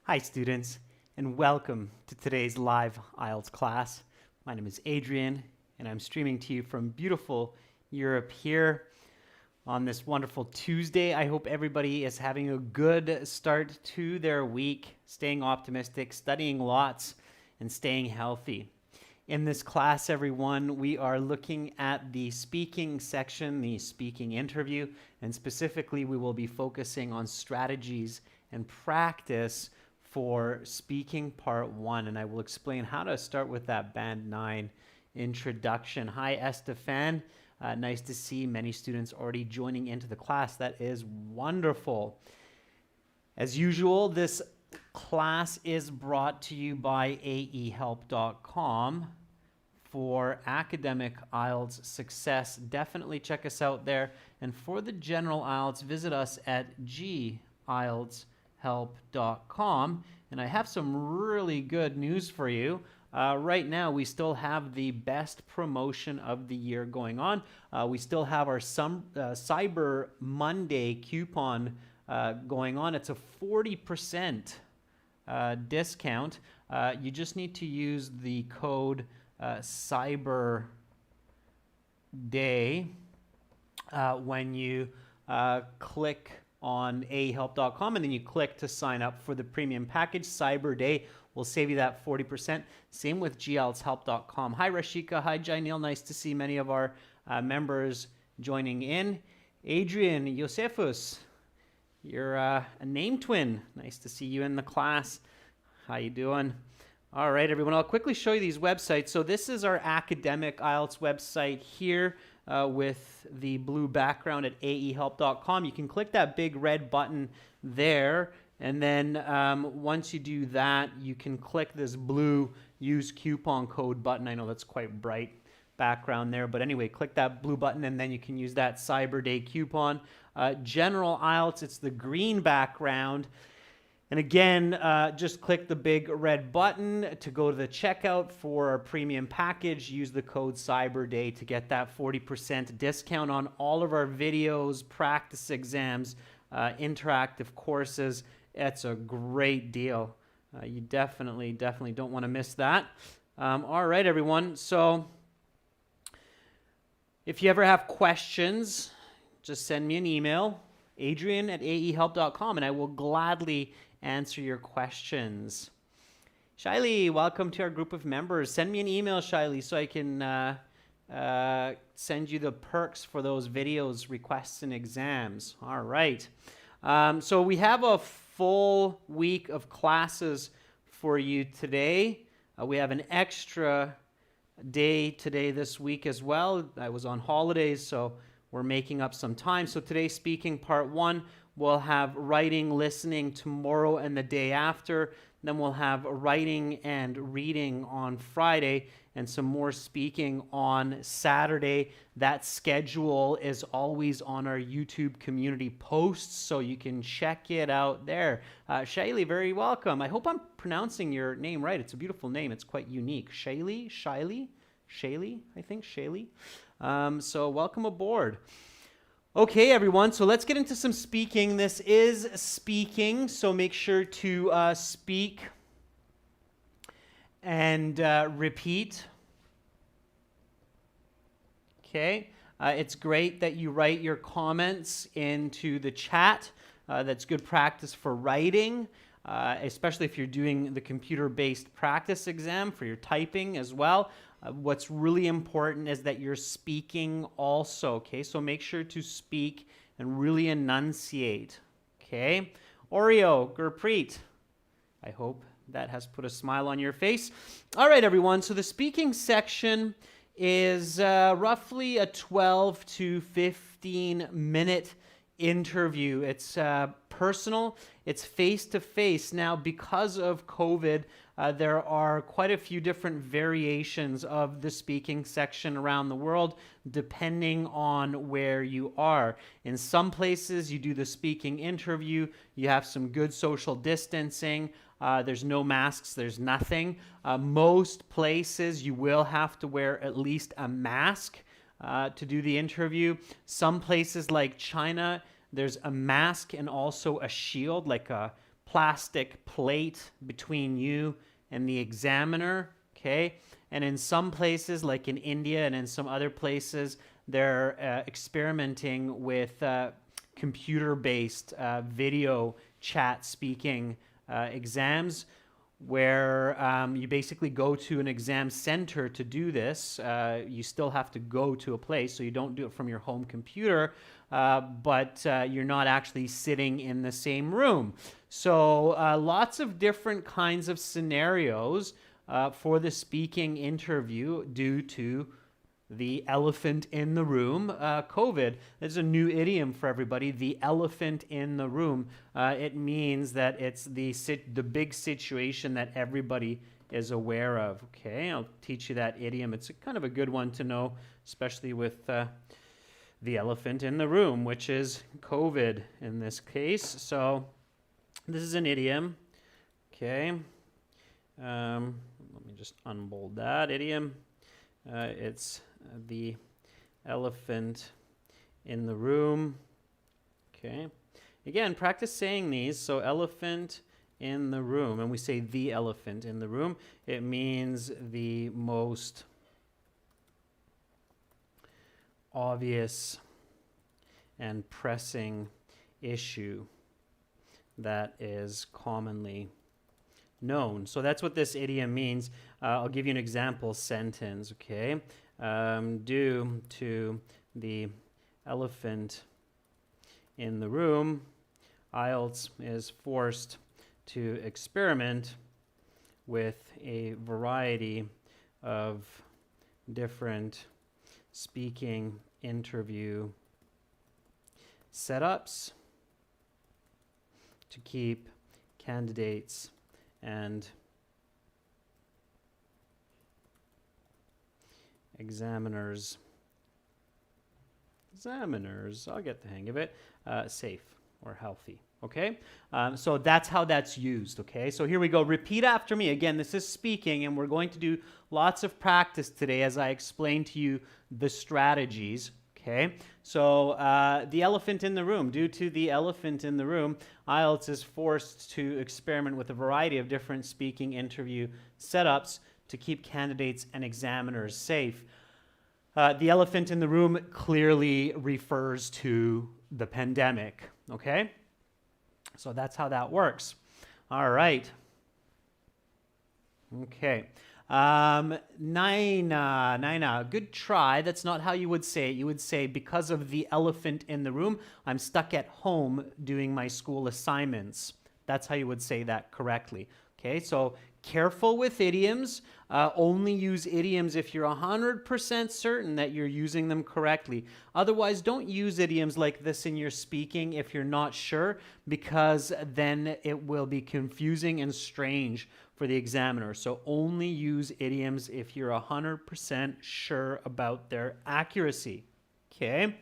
Hi students, and welcome to today's live Ielts class. My name is Adrian, and I'm streaming to you from beautiful Europe here on this wonderful Tuesday. I hope everybody is having a good start to their week, staying optimistic, studying lots, and staying healthy. In this class, everyone, we are looking at the speaking section, the speaking interview, and specifically we will be focusing on strategies and practice for speaking part 1, and I will explain how to start with that band 9 introduction. Hi Estefan, nice to see many students already joining into the class. That is wonderful. As usual, this class is brought to you by aehelp.com for academic IELTS success. Definitely check us out there. And for the general IELTS, visit us at gieltshelp.com. And I have some really good news for you. Right now, we still have the best promotion of the year going on. We still have our Cyber Monday coupon going on. It's a 40% discount. You just need to use the code Cyber Day when you click on aehelp.com and then you click to sign up for the premium package. Cyber Day will save you that 40%. Same with gieltshelp.com. Hi Rashika, hi Jainil, nice to see many of our members joining in. Adrian, Josephus, you're a name twin. Nice to see you in the class. How you doing? All right, everyone, I'll quickly show you these websites. So this is our academic IELTS website here with the blue background at aehelp.com. You can click that big red button there, and then once you do that, you can click this blue use coupon code button. I know that's quite bright background there, but anyway, click that blue button and then you can use that Cyber Day coupon. General IELTS, it's the green background. And again, just click the big red button to go to the checkout for our premium package. Use the code CYBERDAY to get that 40% discount on all of our videos, practice exams, interactive courses. It's a great deal. You definitely don't want to miss that. All right, everyone. So if you ever have questions, just send me an email, adrian@aehelp.com, and I will gladly answer your questions. Shaili, welcome to our group of members. Send me an email, Shaili, so I can send you the perks for those videos, requests, and exams. All right. So we have a full week of classes for you today. We have an extra day today this week as well. I was on holidays, so we're making up some time. So today, speaking part 1, we'll have writing, listening tomorrow and the day after. Then we'll have writing and reading on Friday and some more speaking on Saturday. That schedule is always on our YouTube community posts, so you can check it out there. Shaili, very welcome. I hope I'm pronouncing your name right. It's a beautiful name. It's quite unique. Shaili, I think, Shaili. So welcome aboard. Okay, everyone, so let's get into some speaking. This is speaking, so make sure to speak and repeat. Okay, it's great that you write your comments into the chat. That's good practice for writing, especially if you're doing the computer-based practice exam for your typing as well. What's really important is that you're speaking also, okay? So make sure to speak and really enunciate, okay? Oreo, Gurpreet, I hope that has put a smile on your face. All right, everyone, so the speaking section is roughly a 12 to 15-minute interview. It's personal, it's face-to-face. Now, because of COVID, there are quite a few different variations of the speaking section around the world, depending on where you are. In some places, you do the speaking interview, you have some good social distancing, there's no masks, there's nothing. Most places, you will have to wear at least a mask to do the interview. Some places like China, there's a mask and also a shield, like a plastic plate between you and the examiner, okay? And in some places, like in India and in some other places, they're experimenting with computer-based video chat speaking exams, where you basically go to an exam center to do this. You still have to go to a place, so you don't do it from your home computer, but you're not actually sitting in the same room. So lots of different kinds of scenarios for the speaking interview due to the elephant in the room, COVID. There's a new idiom for everybody, the elephant in the room. It means that it's the big situation that everybody is aware of. Okay, I'll teach you that idiom. It's kind of a good one to know, especially with the elephant in the room, which is COVID in this case. So this is an idiom. Okay, let me just unbold that idiom. It's the elephant in the room. Okay. Again, practice saying these. So elephant in the room. And we say the elephant in the room. It means the most obvious and pressing issue that is commonly known. So that's what this idiom means. I'll give you an example sentence, okay? Due to the elephant in the room, Ielts is forced to experiment with a variety of different speaking interview setups to keep candidates and examiners, I'll get the hang of it, safe or healthy, okay? So that's how that's used, okay? So here we go. Repeat after me. Again, this is speaking, and we're going to do lots of practice today as I explain to you the strategies, okay? So the elephant in the room. Due to the elephant in the room, Ielts is forced to experiment with a variety of different speaking interview setups to keep candidates and examiners safe. The elephant in the room clearly refers to the pandemic, okay? So that's how that works. All right. Okay. Naina, good try. That's not how you would say it. You would say, because of the elephant in the room, I'm stuck at home doing my school assignments. That's how you would say that correctly. Okay, so careful with idioms. Only use idioms if you're 100% certain that you're using them correctly. Otherwise, don't use idioms like this in your speaking if you're not sure, because then it will be confusing and strange for the examiner. So only use idioms if you're 100% sure about their accuracy. Okay?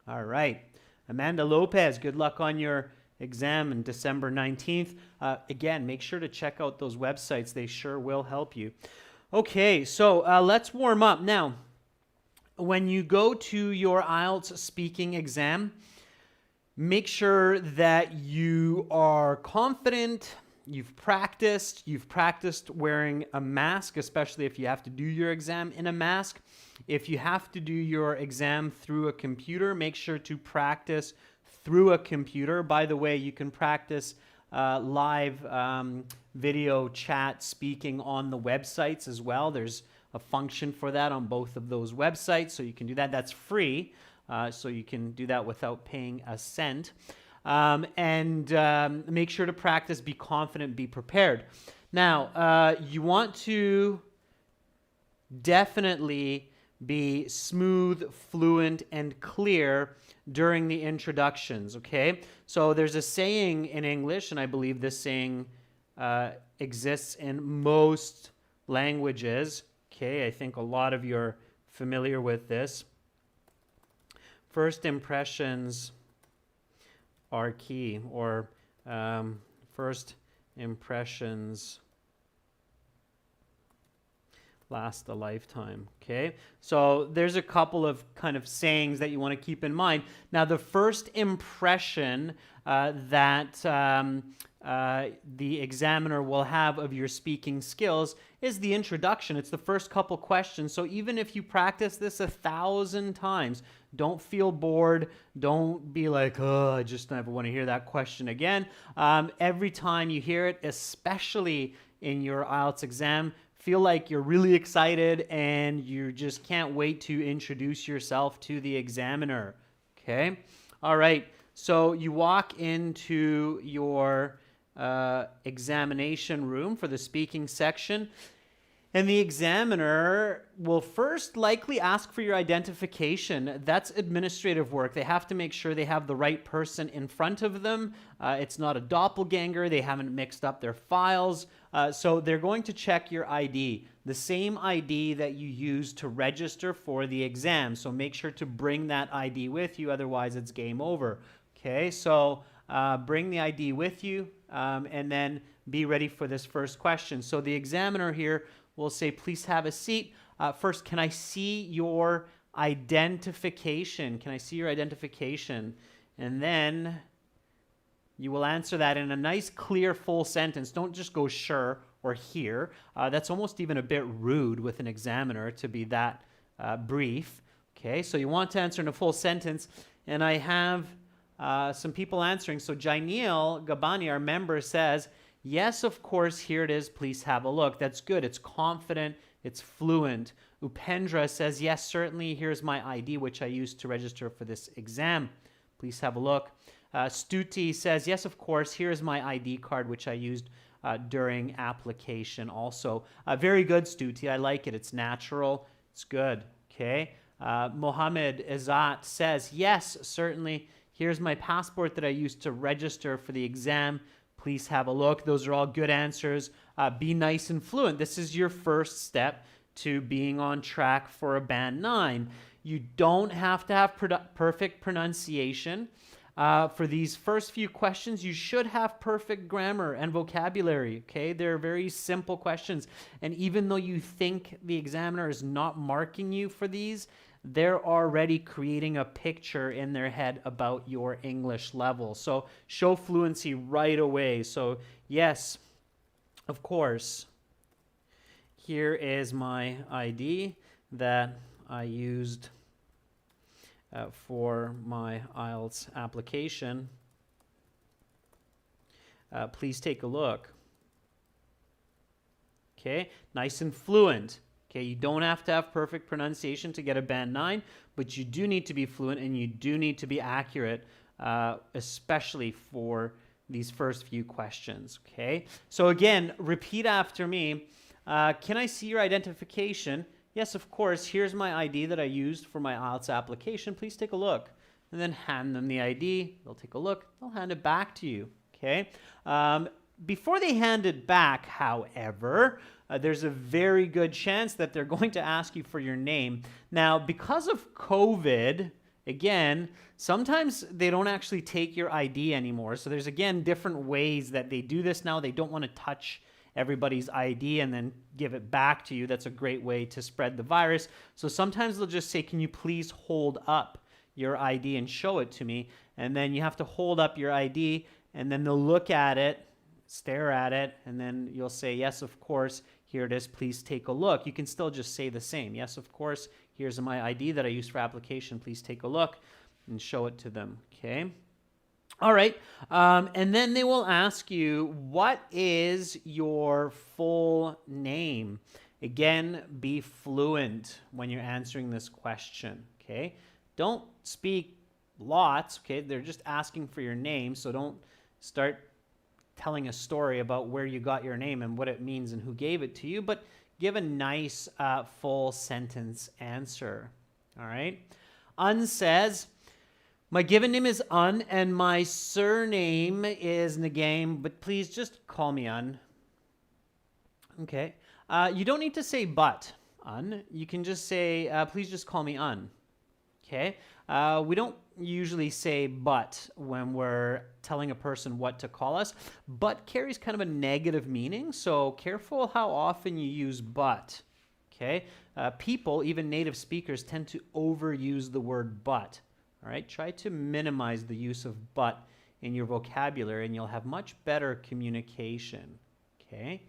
All right. Amanda Lopez, good luck on your exam on December 19th. Again, make sure to check out those websites. They sure will help you. Okay, so let's warm up. Now, when you go to your IELTS speaking exam, make sure that you are confident. You've practiced wearing a mask, especially if you have to do your exam in a mask. If you have to do your exam through a computer, make sure to practice through a computer. By the way, you can practice live video chat speaking on the websites as well. There's a function for that on both of those websites, so you can do that. That's free, so you can do that without paying a cent. And make sure to practice, be confident, be prepared. Now, you want to definitely be smooth, fluent, and clear during the introductions, okay? So there's a saying in English, and I believe this saying exists in most languages, okay? I think a lot of you are familiar with this. First impressions are key, or first impressions last a lifetime, okay? So there's a couple of kind of sayings that you want to keep in mind. Now, the first impression that the examiner will have of your speaking skills is the introduction. It's the first couple questions. So even if you practice this 1,000 times, don't feel bored. Don't be like, oh, I just never want to hear that question again. Every time you hear it, especially in your IELTS exam, feel like you're really excited and you just can't wait to introduce yourself to the examiner. Okay? All right. So you walk into your examination room for the speaking section, and the examiner will first likely ask for your identification. That's administrative work. They have to make sure they have the right person in front of them. It's not a doppelganger. They haven't mixed up their files. So they're going to check your ID, the same ID that you use to register for the exam. So make sure to bring that ID with you, otherwise it's game over. Okay, so bring the ID with you, and then be ready for this first question. So the examiner here will say, please have a seat. First, can I see your identification? Can I see your identification? And then you will answer that in a nice, clear, full sentence. Don't just go sure or here. That's almost even a bit rude with an examiner to be that brief. Okay, so you want to answer in a full sentence. And I have some people answering. So Jainiel Gabani, our member, says, yes, of course, here it is. Please have a look. That's good. It's confident. It's fluent. Upendra says, yes, certainly. Here's my ID, which I used to register for this exam. Please have a look. Stuti says, yes, of course. Here's my ID card, which I used during application also. Very good, Stuti. I like it. It's natural. It's good. Okay. Mohammed Izzat says, yes, certainly. Here's my passport that I used to register for the exam. Please have a look. Those are all good answers. Be nice and fluent. This is your first step to being on track for a Band 9. You don't have to have perfect pronunciation. For these first few questions, you should have perfect grammar and vocabulary, okay? They're very simple questions. And even though you think the examiner is not marking you for these, they're already creating a picture in their head about your English level. So show fluency right away. So yes, of course, here is my ID that I used for my IELTS application. Please take a look. Okay, nice and fluent. Okay, you don't have to have perfect pronunciation to get a Band 9, but you do need to be fluent and you do need to be accurate, especially for these first few questions. Okay, so again, repeat after me. Can I see your identification? Yes, of course. Here's my ID that I used for my IELTS application. Please take a look. And then hand them the ID. They'll take a look. They'll hand it back to you. Okay. Before they hand it back, however, there's a very good chance that they're going to ask you for your name. Now, because of COVID, again, sometimes they don't actually take your ID anymore. So there's, again, different ways that they do this now. They don't want to touch everybody's ID and then give it back to you. That's a great way to spread the virus. So sometimes they'll just say, can you please hold up your ID and show it to me? And then you have to hold up your ID, and then they'll look at it, stare at it, and then you'll say, yes, of course, here it is, please take a look. You can still just say the same. Yes, of course, here's my ID that I used for application, please take a look, and show it to them, okay? All right, and then they will ask you, what is your full name? Again, be fluent when you're answering this question, okay? Don't speak lots, okay? They're just asking for your name, so don't start telling a story about where you got your name and what it means and who gave it to you, but give a nice full sentence answer, all right? Un says, my given name is Un and my surname is Nagame, but please just call me Un. Okay. You don't need to say but, Un. You can just say, please just call me Un. Okay. We don't usually say but when we're telling a person what to call us. But carries kind of a negative meaning, so careful how often you use but. Okay. People, even native speakers, tend to overuse the word but. All right, try to minimize the use of but in your vocabulary, and you'll have much better communication. Okay.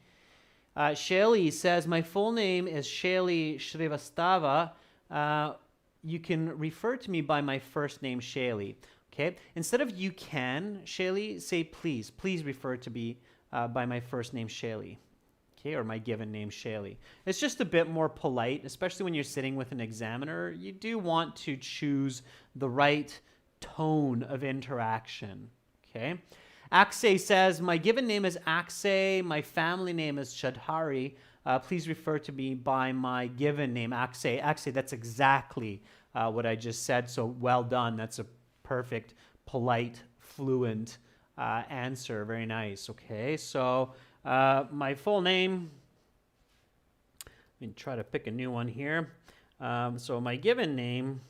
Shelly says, my full name is Shelly Shrivastava. You can refer to me by my first name, Shelly. Okay. Instead of you can, Shelly, say please. Please refer to me by my first name, Shelly. Okay, or my given name, Shelly. It's just a bit more polite, especially when you're sitting with an examiner. You do want to choose the right tone of interaction. Okay. Akshay says, my given name is Akshay. My family name is Chadhari. Please refer to me by my given name, Akshay. Akshay, that's exactly what I just said. So well done. That's a perfect, polite, fluent answer. Very nice. Okay, so my full name, let me try to pick a new one here. So my given name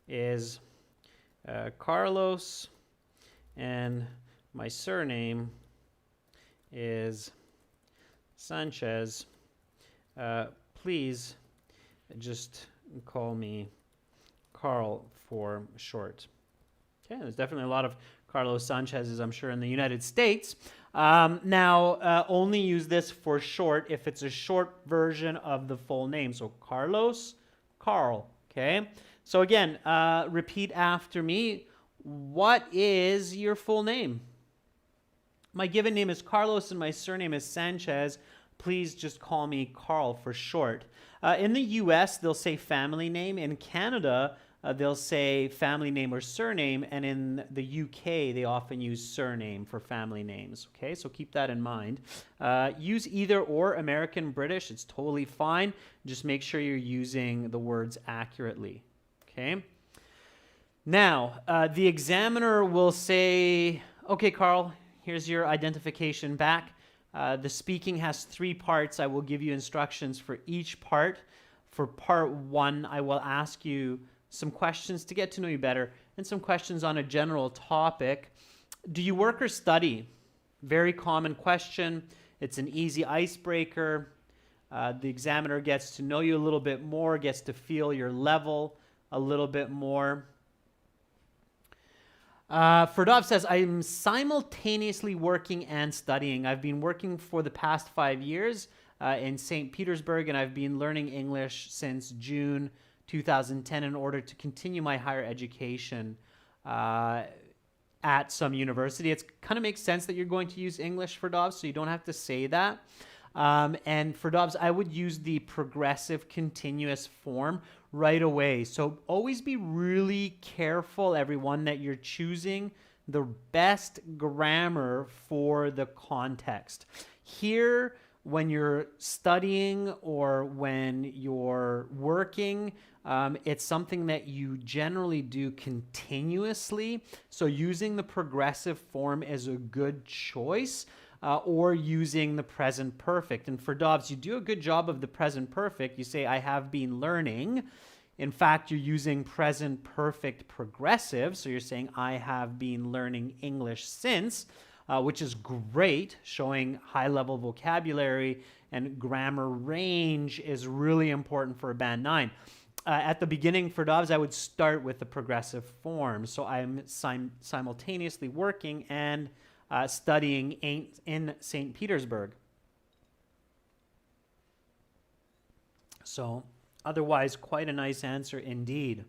is Carlos, and my surname is Sanchez. Please just call me Carl for short. Okay, there's definitely a lot of Carlos Sanchez's, I'm sure, in the United States. Now, only use this for short if it's a short version of the full name. So Carlos, Carl, okay? So again, repeat after me. What is your full name? My given name is Carlos and my surname is Sanchez. Please just call me Carl for short. In the US, they'll say family name. In Canada, they'll say family name or surname. And in the UK, they often use surname for family names. Okay, so keep that in mind. Use either or, American, British. It's totally fine. Just make sure you're using the words accurately. Okay. Now, the examiner will say, okay, Carl, here's your identification back. The speaking has 3 parts. I will give you instructions for each part. For part 1, I will ask you some questions to get to know you better and some questions on a general topic. Do you work or study? Very common question. It's an easy icebreaker. The examiner gets to know you a little bit more, gets to feel your level a little bit more. Ferdov says, I'm simultaneously working and studying. I've been working for the past 5 years in St. Petersburg, and I've been learning English since June 2010 in order to continue my higher education at some university. It kind of makes sense that you're going to use English, Ferdov, so you don't have to say that. And for Dobbs, I would use the progressive continuous form right away. So always be really careful, everyone, that you're choosing the best grammar for the context. Here, when you're studying or when you're working, it's something that you generally do continuously. So using the progressive form is a good choice. Or using the present perfect. And for Dobbs, you do a good job of the present perfect. You say, I have been learning. In fact, you're using present perfect progressive. So you're saying, I have been learning English since, which is great, showing high-level vocabulary, and grammar range is really important for a Band 9. At the beginning for Dobbs, I would start with the progressive form. So I'm simultaneously working and studying in St. Petersburg. So otherwise, quite a nice answer indeed.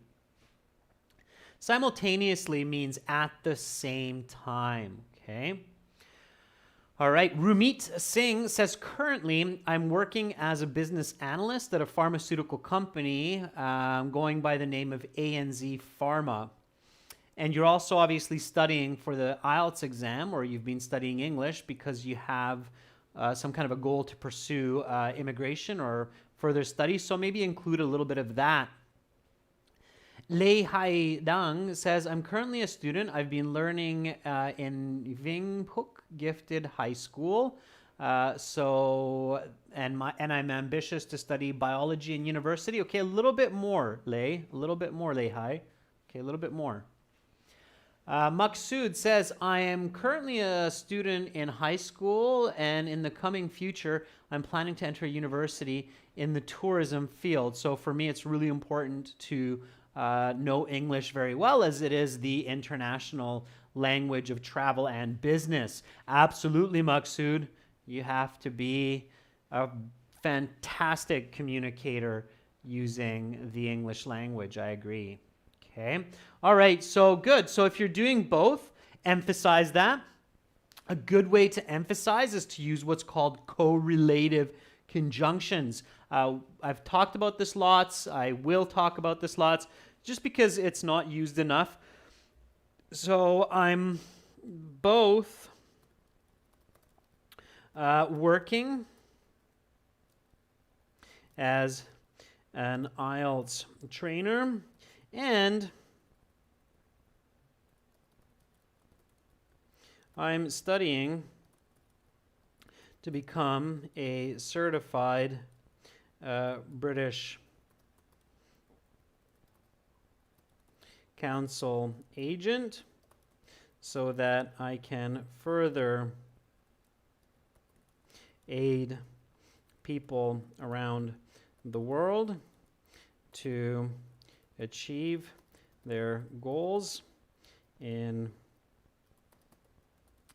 Simultaneously means at the same time, okay? All right, Rumit Singh says, currently I'm working as a business analyst at a pharmaceutical company going by the name of ANZ Pharma. And you're also obviously studying for the Ielts exam, or you've been studying English because you have some kind of a goal to pursue immigration or further studies. So maybe include a little bit of that. Lei Hai Dang says, I'm currently a student. I've been learning in Vinghuk Gifted High School. And I'm ambitious to study biology in university. Okay, a little bit more, Lei. A little bit more, Lei Hai. Okay, a little bit more. Maksud says, I am currently a student in high school, and in the coming future, I'm planning to enter a university in the tourism field. So for me, it's really important to know English very well, as it is the international language of travel and business. Absolutely, Maksud. You have to be a fantastic communicator using the English language. I agree. Okay. All right. So good. So if you're doing both, emphasize that. A good way to emphasize is to use what's called correlative conjunctions. I've talked about this lots. I will talk about this lots just because it's not used enough. So I'm both working as an Ielts trainer and I'm studying to become a certified British Council agent so that I can further aid people around the world to achieve their goals in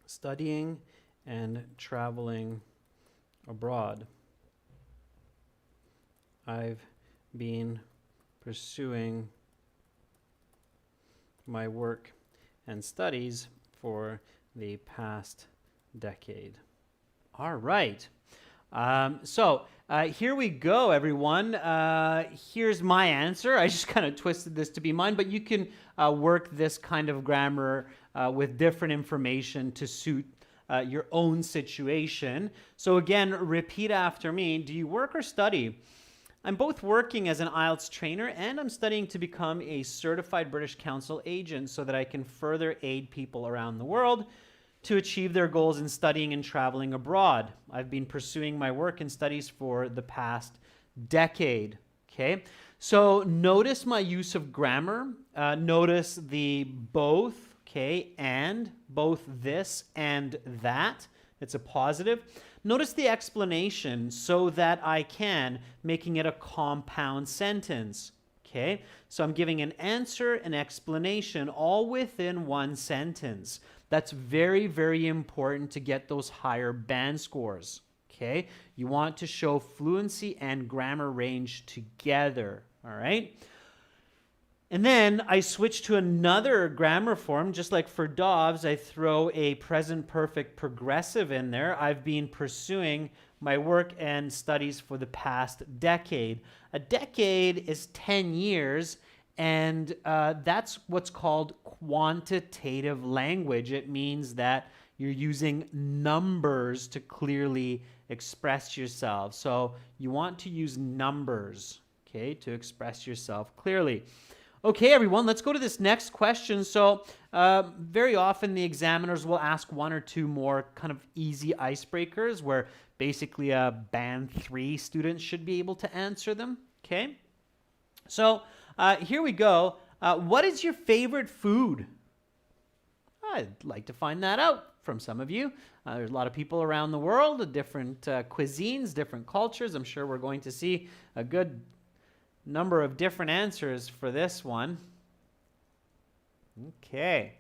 studying and traveling abroad. I've been pursuing my work and studies for the past decade. All right. So here we go, everyone. Here's my answer. I just kind of twisted this to be mine, but you can work this kind of grammar with different information to suit your own situation. So again, repeat after me. Do you work or study? I'm both working as an Ielts trainer and I'm studying to become a certified British Council agent so that I can further aid people around the world to achieve their goals in studying and traveling abroad. I've been pursuing my work and studies for the past decade. Okay, so notice my use of grammar. Notice the both, okay, and both this and that. It's a positive. Notice the explanation so that I can, making it a compound sentence. Okay, so I'm giving an answer, an explanation, all within one sentence. That's very, very important to get those higher band scores. Okay, you want to show fluency and grammar range together. All right. And then I switch to another grammar form, just like for Dobbs, I throw a present perfect progressive in there. I've been pursuing my work and studies for the past decade. A decade is 10 years, and that's what's called quantitative language. It means that you're using numbers to clearly express yourself. So you want to use numbers, okay, to express yourself clearly. Okay, everyone, let's go to this next question. So very often the examiners will ask one or two more kind of easy icebreakers where basically a band 3 student should be able to answer them. Okay, so here we go. What is your favorite food? I'd like to find that out from some of you. There's a lot of people around the world, different cuisines, different cultures. I'm sure we're going to see a good number of different answers for this one. Okay.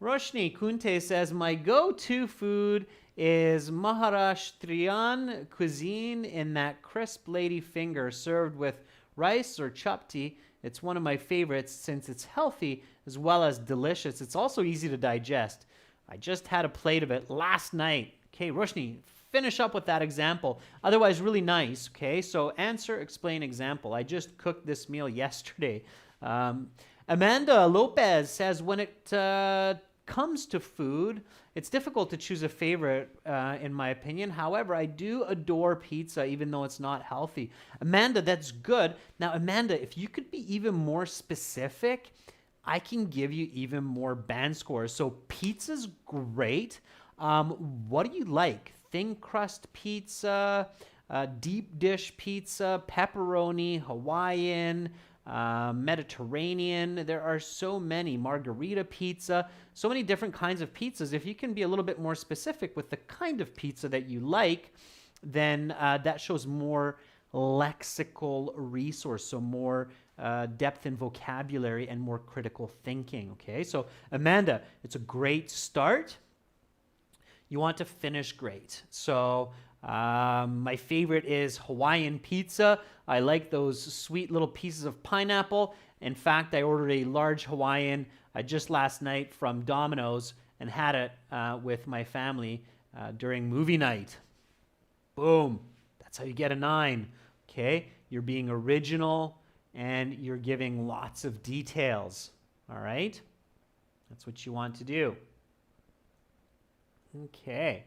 Roshni Kunte says, my go-to food is Maharashtrian cuisine in that crisp lady finger served with rice or chapati. It's one of my favorites since it's healthy as well as delicious. It's also easy to digest. I just had a plate of it last night. Okay, Roshni, finish up with that example. Otherwise, really nice. Okay, so answer, explain, example. I just cooked this meal yesterday. Amanda Lopez says, when it comes to food, it's difficult to choose a favorite, in my opinion. However, I do adore pizza, even though it's not healthy. Amanda, that's good. Now, Amanda, if you could be even more specific, I can give you even more band scores. So pizza's great. What do you like? Thin crust pizza, deep dish pizza, pepperoni, Hawaiian, Mediterranean. There are so many. Margarita pizza, so many different kinds of pizzas. If you can be a little bit more specific with the kind of pizza that you like, then that shows more lexical resource, so more depth in vocabulary and more critical thinking. Okay, so Amanda, it's a great start. You want to finish great. So my favorite is Hawaiian pizza. I like those sweet little pieces of pineapple. In fact, I ordered a large Hawaiian just last night from Domino's and had it with my family during movie night. Boom. That's how you get a 9. Okay, you're being original and you're giving lots of details. All right, that's what you want to do. Okay.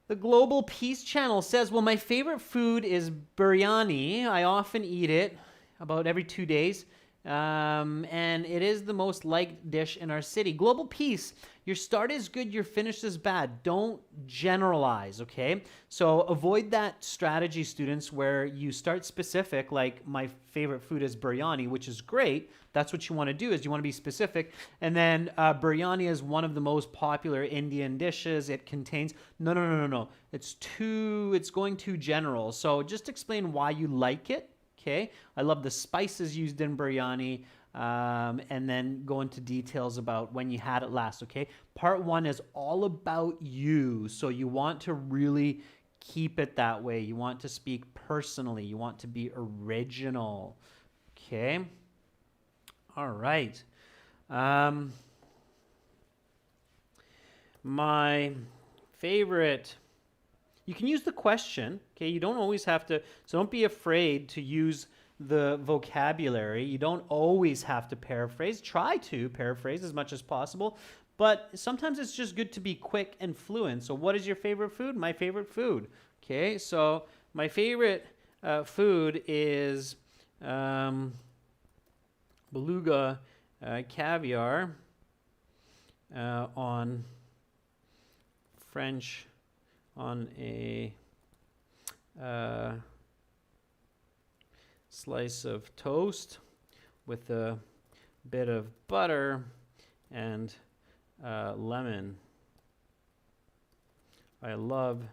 The Global Peace Channel says, well, my favorite food is biryani. I often eat it about every 2 days. And it is the most liked dish in our city. Global Peace, your start is good, your finish is bad. Don't generalize, okay? So avoid that strategy, students, where you start specific, like my favorite food is biryani, which is great. That's what you want to do, is you want to be specific. And then biryani is one of the most popular Indian dishes. It contains, no. It's going too general. So just explain why you like it. Okay, I love the spices used in biryani, and then go into details about when you had it last, okay? Part 1 is all about you, so you want to really keep it that way. You want to speak personally. You want to be original, okay? All right. My favorite... You can use the question, okay? You don't always have to, so don't be afraid to use the vocabulary. You don't always have to paraphrase. Try to paraphrase as much as possible, but sometimes it's just good to be quick and fluent. So what is your favorite food? My favorite food, okay? So my favorite food is beluga caviar on French on a slice of toast with a bit of butter and lemon. I love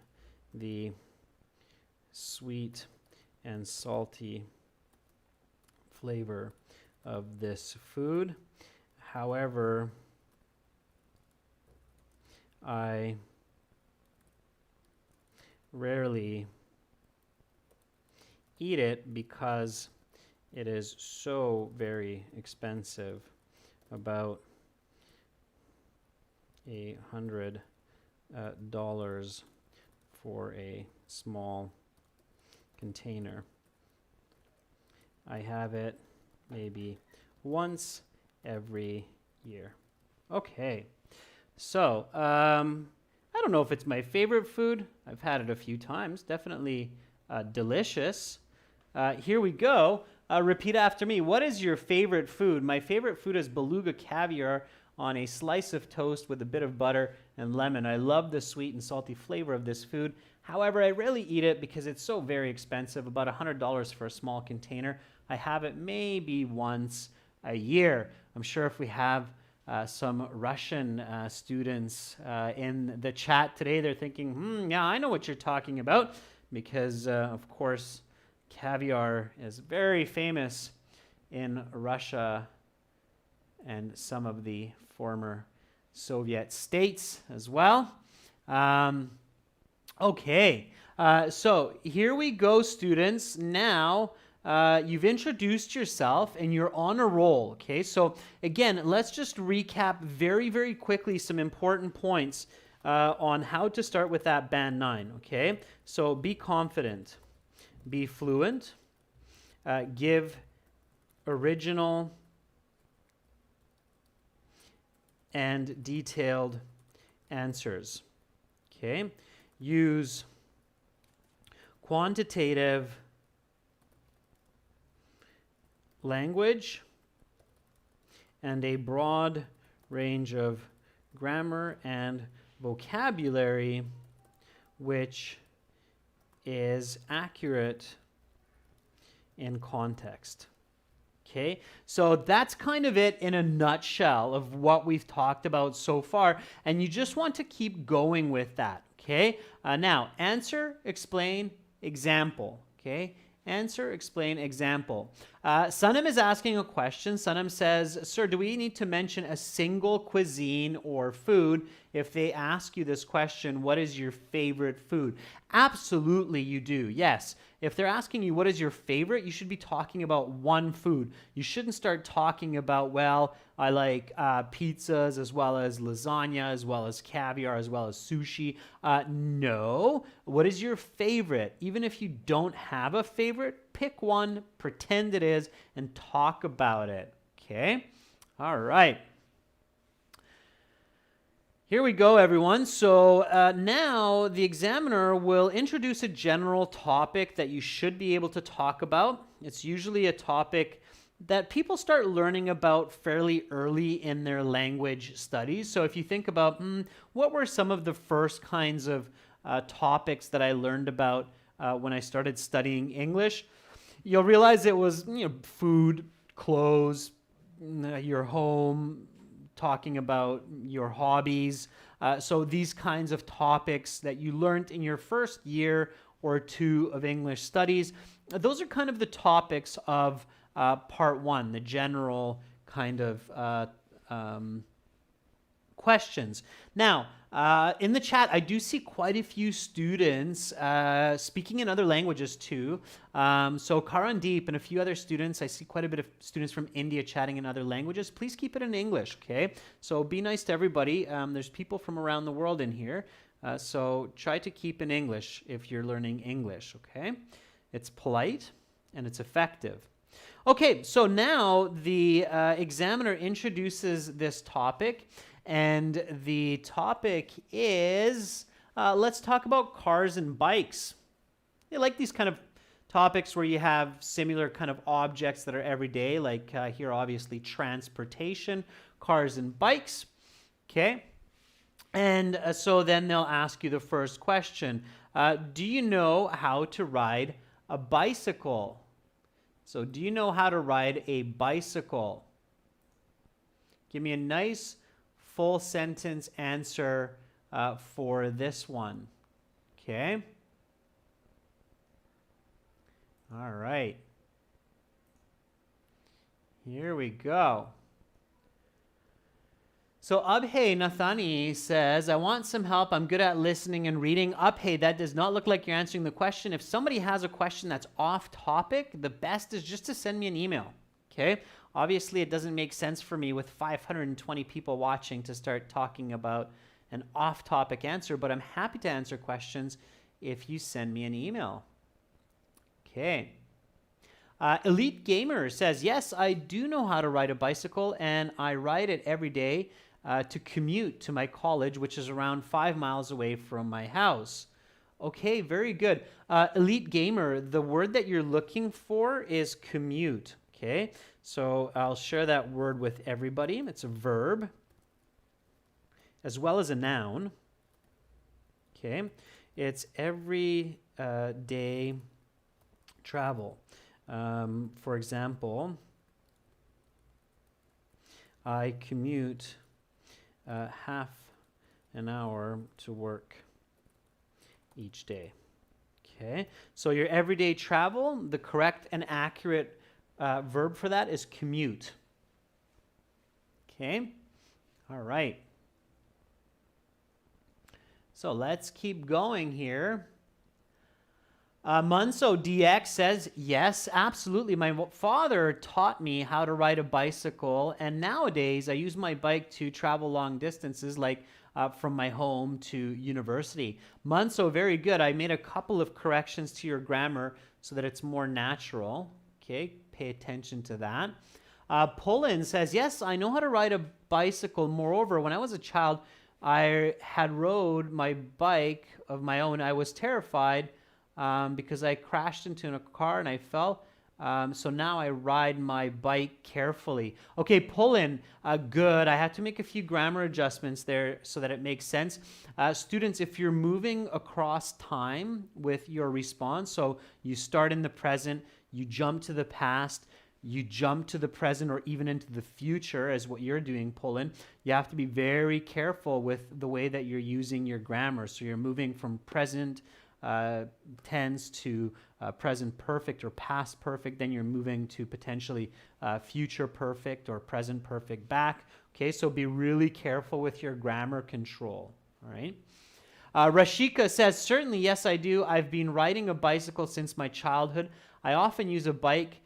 the sweet and salty flavor of this food. However, I rarely eat it because it is so very expensive, about $100 for a small container. I have it maybe once every year. Okay, so I don't know if it's my favorite food. I've had it a few times. Definitely delicious. Here we go. Repeat after me. What is your favorite food? My favorite food is beluga caviar on a slice of toast with a bit of butter and lemon. I love the sweet and salty flavor of this food. However, I rarely eat it because it's so very expensive, about $100 for a small container. I have it maybe once a year. I'm sure if we have some Russian students in the chat today, they're thinking, yeah, I know what you're talking about, because of course caviar is very famous in Russia and some of the former Soviet states as well. Okay, so here we go, students. Now you've introduced yourself and you're on a roll, okay? So again, let's just recap very, very quickly some important points on how to start with that band 9, okay? So be confident, be fluent, give original and detailed answers, okay? Use quantitative language and a broad range of grammar and vocabulary which is accurate in context. Okay, so that's kind of it in a nutshell of what we've talked about so far, and you just want to keep going with that. Okay, now answer, explain, example. Okay, Answer, explain, example. Sunam is asking a question. Sunam says, sir, do we need to mention a single cuisine or food if they ask you this question, what is your favorite food? Absolutely you do, yes. If they're asking you what is your favorite, you should be talking about one food. You shouldn't start talking about, well, I like pizzas as well as lasagna, as well as caviar, as well as sushi. No. What is your favorite? Even if you don't have a favorite, pick one, pretend it is, and talk about it. Okay? All right. Here we go, everyone. So now the examiner will introduce a general topic that you should be able to talk about. It's usually a topic that people start learning about fairly early in their language studies. So if you think about what were some of the first kinds of topics that I learned about when I started studying English, you'll realize it was food, clothes, your home, talking about your hobbies. So these kinds of topics that you learned in your first year or two of English studies, those are kind of the topics of part one, the general kind of questions. Now, in the chat, I do see quite a few students speaking in other languages too. So Karandeep and a few other students, I see quite a bit of students from India chatting in other languages. Please keep it in English, okay? So be nice to everybody. There's people from around the world in here. So try to keep in English if you're learning English, okay? It's polite and it's effective. Okay, so now the examiner introduces this topic. And the topic is, let's talk about cars and bikes. I like these kind of topics where you have similar kind of objects that are everyday, like here obviously transportation, cars and bikes, okay? And so then they'll ask you the first question. Do you know how to ride a bicycle? So do you know how to ride a bicycle? Give me a nice full sentence answer for this one. Okay. All right. Here we go. So Abhay Nathani says, I want some help. I'm good at listening and reading. Abhay, that does not look like you're answering the question. If somebody has a question that's off topic, the best is just to send me an email. Okay. Obviously, it doesn't make sense for me with 520 people watching to start talking about an off-topic answer, but I'm happy to answer questions if you send me an email. Okay. Elite Gamer says, yes, I do know how to ride a bicycle, and I ride it every day to commute to my college, which is around 5 miles away from my house. Okay, very good. Elite Gamer, the word that you're looking for is commute. Okay, so I'll share that word with everybody. It's a verb as well as a noun. Okay, it's every day travel. For example, I commute half an hour to work each day. Okay, so your everyday travel, the correct and accurate verb for that is commute. Okay, all right. So let's keep going here. Munso DX says, yes, absolutely. My father taught me how to ride a bicycle, and nowadays I use my bike to travel long distances, like from my home to university. Munso, very good. I made a couple of corrections to your grammar so that it's more natural. Okay, pay attention to that. Pullen says, yes, I know how to ride a bicycle. Moreover, when I was a child, I had rode my bike of my own. I was terrified because I crashed into a car and I fell. So now I ride my bike carefully. Okay, Pullen, good. I had to make a few grammar adjustments there so that it makes sense. Students, if you're moving across time with your response, so you start in the present, you jump to the past, you jump to the present or even into the future as what you're doing, Pullen, you have to be very careful with the way that you're using your grammar. So you're moving from present tense to present perfect or past perfect. Then you're moving to potentially future perfect or present perfect back. Okay, so be really careful with your grammar control. All right. Rashika says, certainly, yes, I do. I've been riding a bicycle since my childhood. I often use a bike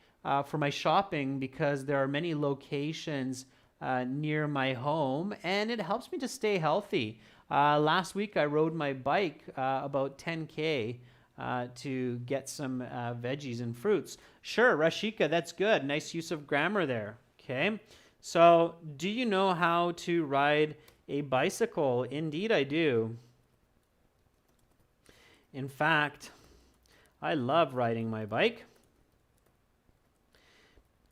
for my shopping because there are many locations near my home, and it helps me to stay healthy. Last week, I rode my bike about 10K to get some veggies and fruits. Sure, Rashika, that's good. Nice use of grammar there. Okay. So, do you know how to ride a bicycle? Indeed, I do. In fact, I love riding my bike.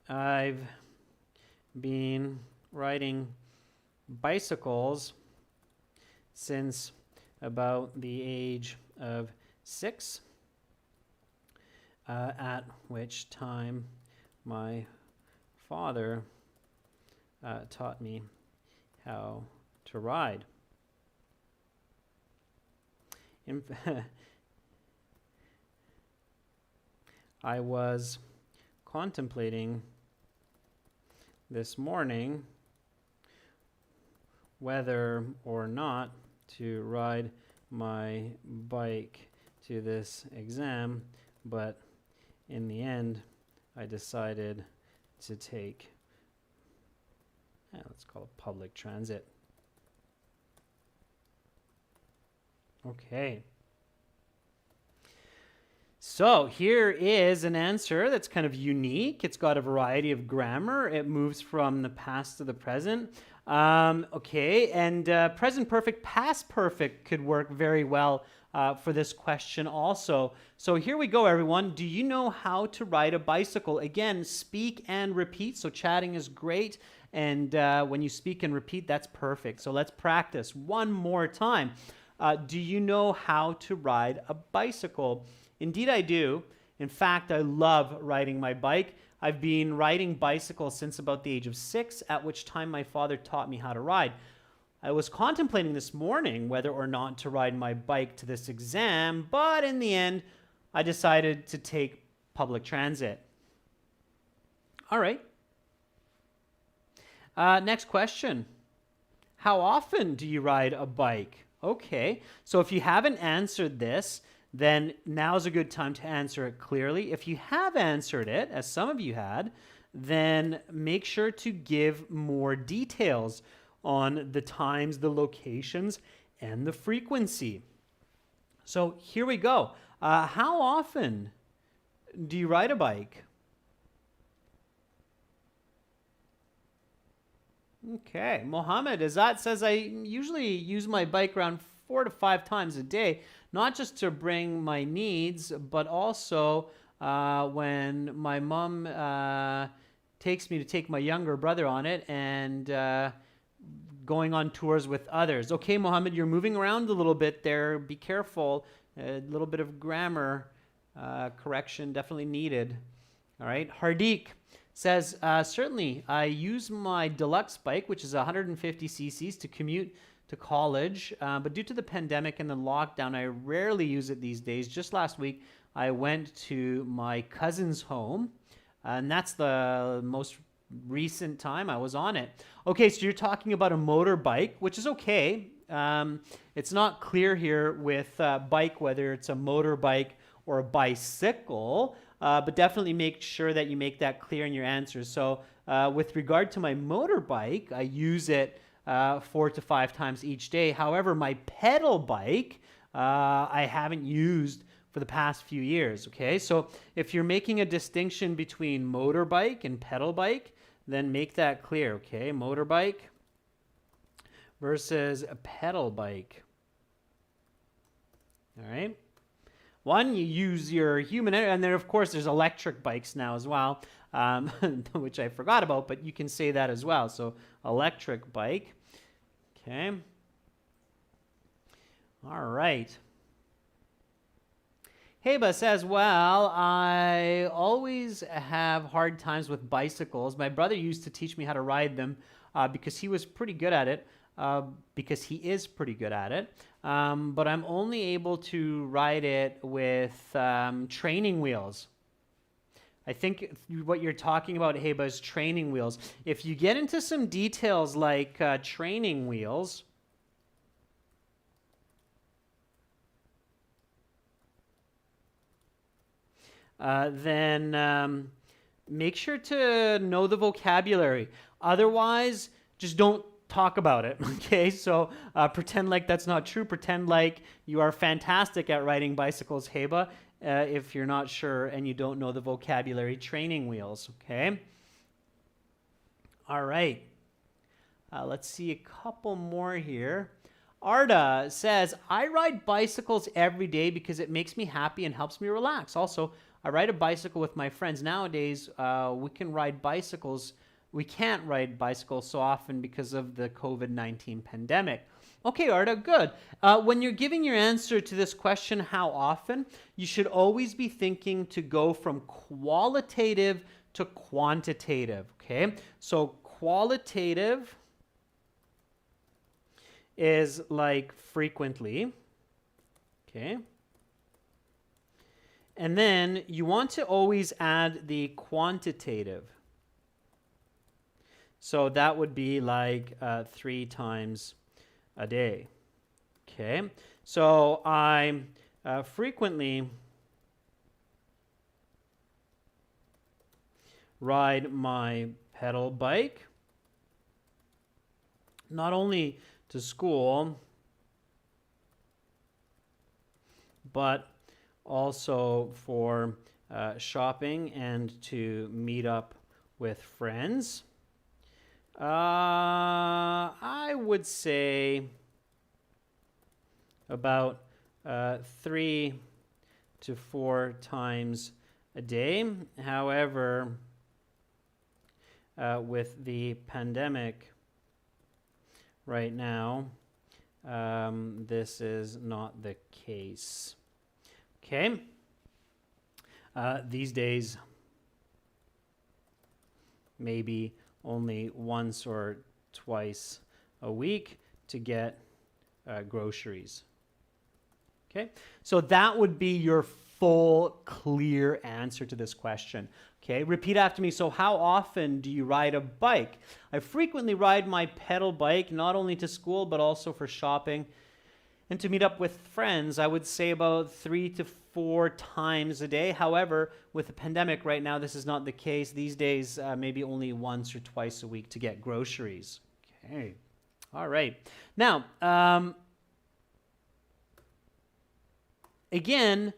I've been riding bicycles since about the age of 6, at which time my father taught me how to ride. I was contemplating this morning whether or not to ride my bike to this exam, but in the end, I decided to take, let's call it public transit. Okay. So here is an answer that's kind of unique. It's got a variety of grammar. It moves from the past to the present. Okay, and present perfect, past perfect could work very well for this question also. So here we go, everyone. Do you know how to ride a bicycle? Again, speak and repeat. So chatting is great. And when you speak and repeat, that's perfect. So let's practice one more time. Do you know how to ride a bicycle? Indeed, I do. In fact, I love riding my bike. I've been riding bicycles since about the age of 6, at which time my father taught me how to ride. I was contemplating this morning whether or not to ride my bike to this exam, but in the end, I decided to take public transit. All right. Next question. How often do you ride a bike? Okay, so if you haven't answered this, then now's a good time to answer it clearly. If you have answered it, as some of you had, then make sure to give more details on the times, the locations, and the frequency. So here we go. How often do you ride a bike? Okay, Mohammed Azat says, I usually use my bike around 4 to 5 times a day, not just to bring my needs, but also when my mom takes me to take my younger brother on it and going on tours with others. Okay, Mohammed, you're moving around a little bit there. Be careful. A little bit of grammar correction definitely needed. All right, Hardik says, certainly, I use my deluxe bike, which is 150 cc's, to commute to college, but due to the pandemic and the lockdown, I rarely use it these days. Just last week, I went to my cousin's home, and that's the most recent time I was on it. Okay, so you're talking about a motorbike, which is okay. It's not clear here with bike whether it's a motorbike or a bicycle, but definitely make sure that you make that clear in your answers. So with regard to my motorbike, I use it 4 to 5 times each day. However, my pedal bike, I haven't used for the past few years, okay? So if you're making a distinction between motorbike and pedal bike, then make that clear, okay? Motorbike versus a pedal bike. All right? One, you use your human energy, and then of course there's electric bikes now as well, which I forgot about, but you can say that as well. So electric bike, okay. All right. Heba says, well, I always have hard times with bicycles. My brother used to teach me how to ride them because he was pretty good at it. because he is pretty good at it. But I'm only able to ride it with training wheels. I think what you're talking about, Heba, is training wheels. If you get into some details like training wheels, then make sure to know the vocabulary. Otherwise, just don't talk about it, okay? So pretend like that's not true. Pretend like you are fantastic at riding bicycles, Heba, if you're not sure and you don't know the vocabulary. Training wheels, okay? All right. Let's see a couple more here. Arda says, I ride bicycles every day because it makes me happy and helps me relax. Also, I ride a bicycle with my friends. Nowadays, we can't ride bicycles so often because of the COVID-19 pandemic. Okay, Arda, good. When you're giving your answer to this question, how often, you should always be thinking to go from qualitative to quantitative, okay? So qualitative is like frequently, okay? And then you want to always add the quantitative. So that would be like 3 times a day, okay? So I frequently ride my pedal bike, not only to school, but also for shopping and to meet up with friends. I would say about 3 to 4 times a day. However, with the pandemic right now, this is not the case. Okay? These days, maybe only once or twice a week to get groceries. Okay? So that would be your full, clear answer to this question. Okay, repeat after me. So how often do you ride a bike? I frequently ride my pedal bike, not only to school, but also for shopping and to meet up with friends. I would say about 3 to 4 times a day. However, with the pandemic right now, this is not the case. These days, maybe only once or twice a week to get groceries. Okay, all right. Now, again,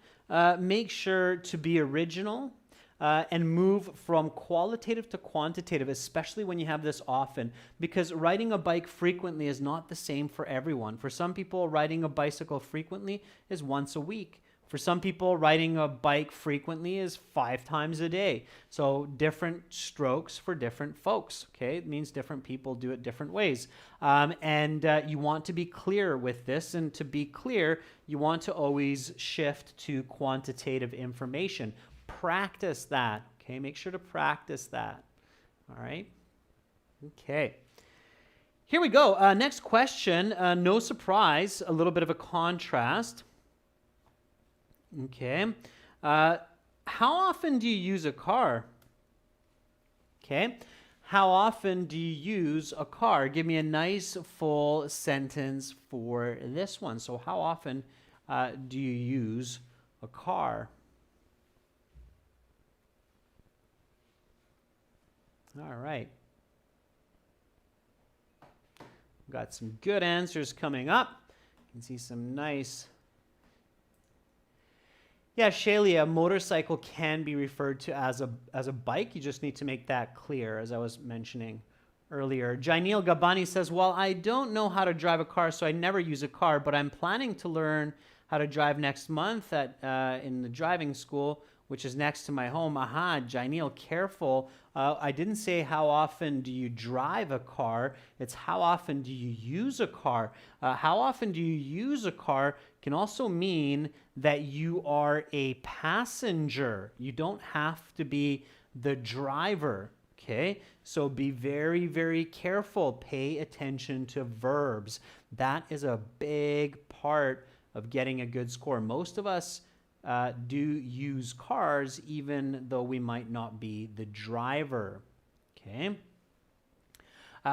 make sure to be original. And move from qualitative to quantitative, especially when you have this often, because riding a bike frequently is not the same for everyone. For some people, riding a bicycle frequently is once a week. For some people, riding a bike frequently is 5 times a day. So different strokes for different folks, okay? It means different people do it different ways. And you want to be clear with this, and to be clear, you want to always shift to quantitative information. Practice that, okay? Make sure to practice that, all right? Okay. Here we go. Next question, no surprise, a little bit of a contrast. Okay. How often do you use a car? Okay. How often do you use a car? Give me a nice full sentence for this one. So how often do you use a car? All right. Got some good answers coming up. You can see some nice. Yeah, Shaylee, a motorcycle can be referred to as a bike. You just need to make that clear, as I was mentioning earlier. Jainil Gabani says, well, I don't know how to drive a car, so I never use a car, but I'm planning to learn how to drive next month in the driving school, which is next to my home. Aha, Jainil, careful. I didn't say how often do you drive a car. It's how often do you use a car. How often do you use a car can also mean that you are a passenger. You don't have to be the driver. Okay, so be very, very careful. Pay attention to verbs. That is a big part of getting a good score. Most of us do use cars even though we might not be the driver. Okay.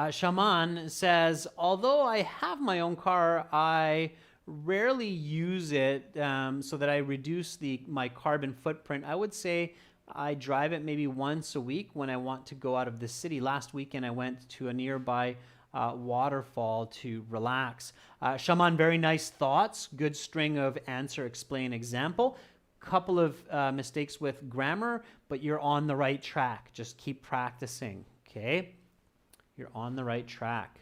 Shaman says, although I have my own car, I rarely use it so that I reduce my carbon footprint. I would say I drive it maybe once a week when I want to go out of the city. Last weekend, I went to a nearby waterfall to relax. Shaman, very nice thoughts. Good string of answer, explain, example. Couple of mistakes with grammar, but you're on the right track. Just keep practicing, okay? You're on the right track.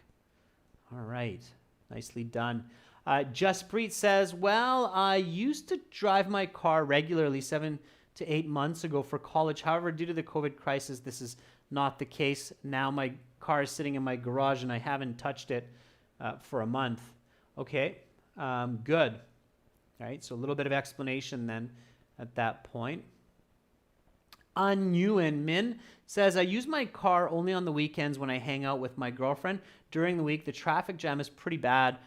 All right, nicely done. Justpreet says, well, I used to drive my car regularly 7 to 8 months ago for college. However, due to the COVID crisis, this is not the case. Now my car is sitting in my garage and I haven't touched it for a month. Okay, good. All right, so a little bit of explanation then at that point. Nguyen Min says, I use my car only on the weekends when I hang out with my girlfriend. During the week, the traffic jam is pretty bad,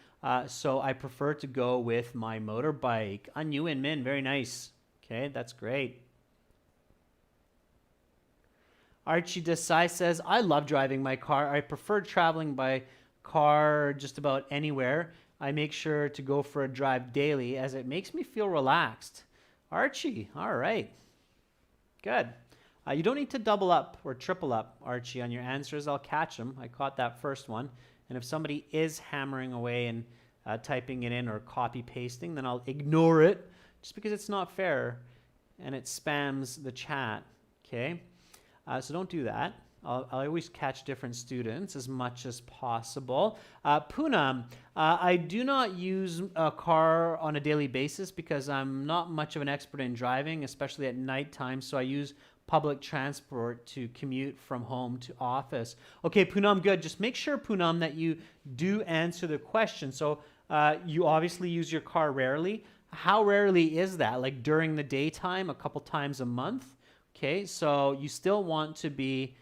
so I prefer to go with my motorbike. Nguyen Min, very nice. Okay, that's great. Archie Desai says, I love driving my car. I prefer traveling by car just about anywhere. I make sure to go for a drive daily as it makes me feel relaxed. Archie, all right. Good. You don't need to double up or triple up, Archie, on your answers. I'll catch them. I caught that first one. And if somebody is hammering away and typing it in or copy pasting, then I'll ignore it just because it's not fair and it spams the chat. Okay? So don't do that. I'll always catch different students as much as possible. Poonam, I do not use a car on a daily basis because I'm not much of an expert in driving, especially at nighttime, so I use public transport to commute from home to office. Okay, Poonam, good. Just make sure, Poonam, that you do answer the question. So you obviously use your car rarely. How rarely is that? Like during the daytime, a couple times a month? Okay, so you still want to be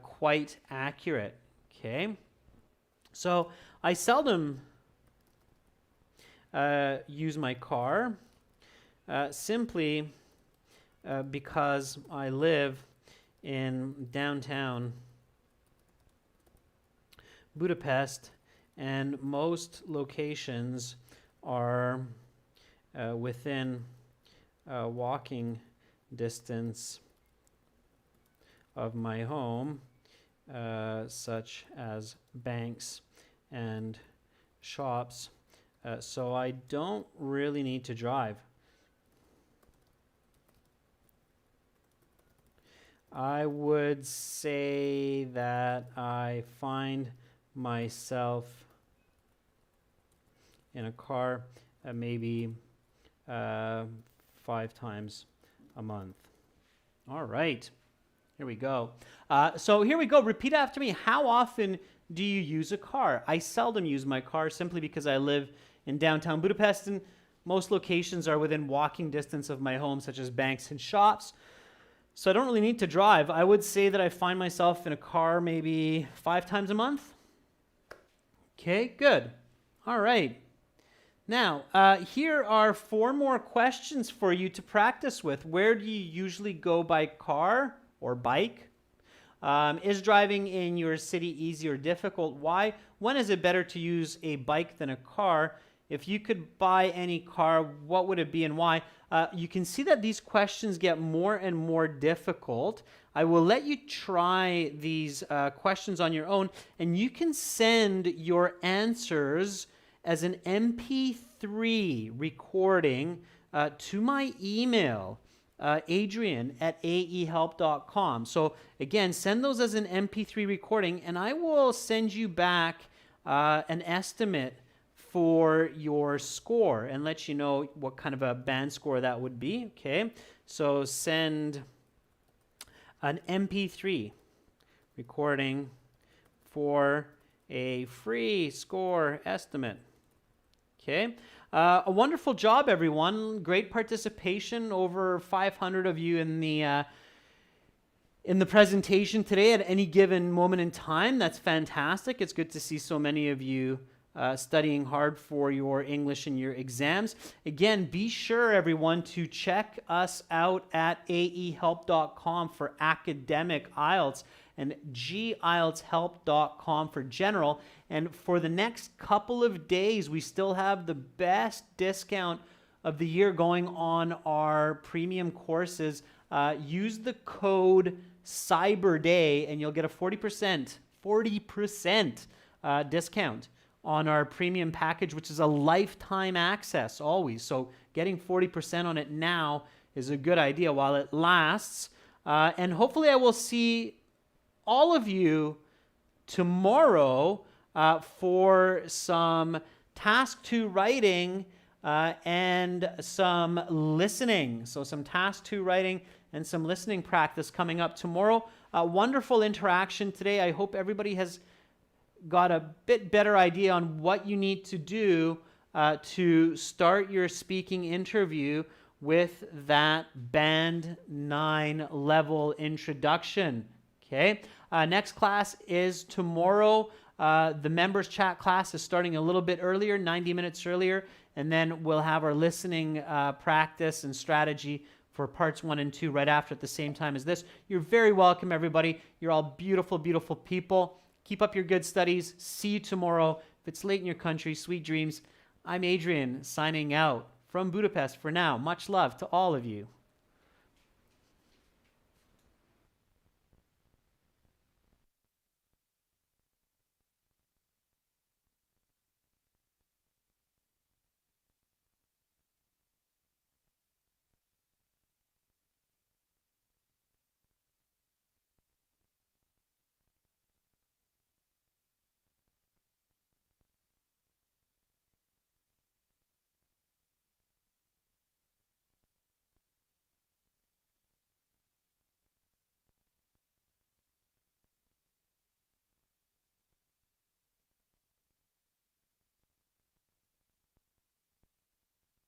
quite accurate. Okay, so I seldom use my car simply because I live in downtown Budapest and most locations are within walking distance of my home, such as banks and shops, so I don't really need to drive. I would say that I find myself in a car maybe 5 times a month. All right. Here we go. So here we go. Repeat after me. How often do you use a car? I seldom use my car simply because I live in downtown Budapest and most locations are within walking distance of my home, such as banks and shops. So I don't really need to drive. I would say that I find myself in a car maybe 5 times a month. Okay, good. All right. Now, here are 4 more questions for you to practice with. Where do you usually go by car or bike? Is driving in your city easy or difficult? Why? When is it better to use a bike than a car? If you could buy any car, what would it be and why? You can see that these questions get more and more difficult. I will let you try these questions on your own, and you can send your answers as an MP3 recording to my email, adrian@aehelp.com. So again, send those as an MP3 recording, and I will send you back an estimate for your score and let you know what kind of a band score that would be. Okay, so send an MP3 recording for a free score estimate. Okay, a wonderful job, everyone. Great participation. Over 500 of you in in the presentation today at any given moment in time. That's fantastic. It's good to see so many of you studying hard for your English and your exams. Again, be sure, everyone, to check us out at aehelp.com for academic IELTS and gieltshelp.com for general. And for the next couple of days, we still have the best discount of the year going on our premium courses. Use the code CYBERDAY and you'll get a 40% discount on our premium package, which is a lifetime access always. So getting 40% on it now is a good idea while it lasts. And hopefully I will see all of you tomorrow for some task 2 writing and some listening. So some task 2 writing and some listening practice coming up tomorrow. Wonderful interaction today. I hope everybody has got a bit better idea on what you need to do to start your speaking interview with that Band 9 level introduction. Okay. Next class is tomorrow. The members chat class is starting a little bit earlier, 90 minutes earlier, and then we'll have our listening practice and strategy for parts 1 and 2 right after at the same time as this. You're very welcome, everybody. You're all beautiful, beautiful people. Keep up your good studies. See you tomorrow. If it's late in your country, sweet dreams. I'm Adrian, signing out from Budapest for now. Much love to all of you.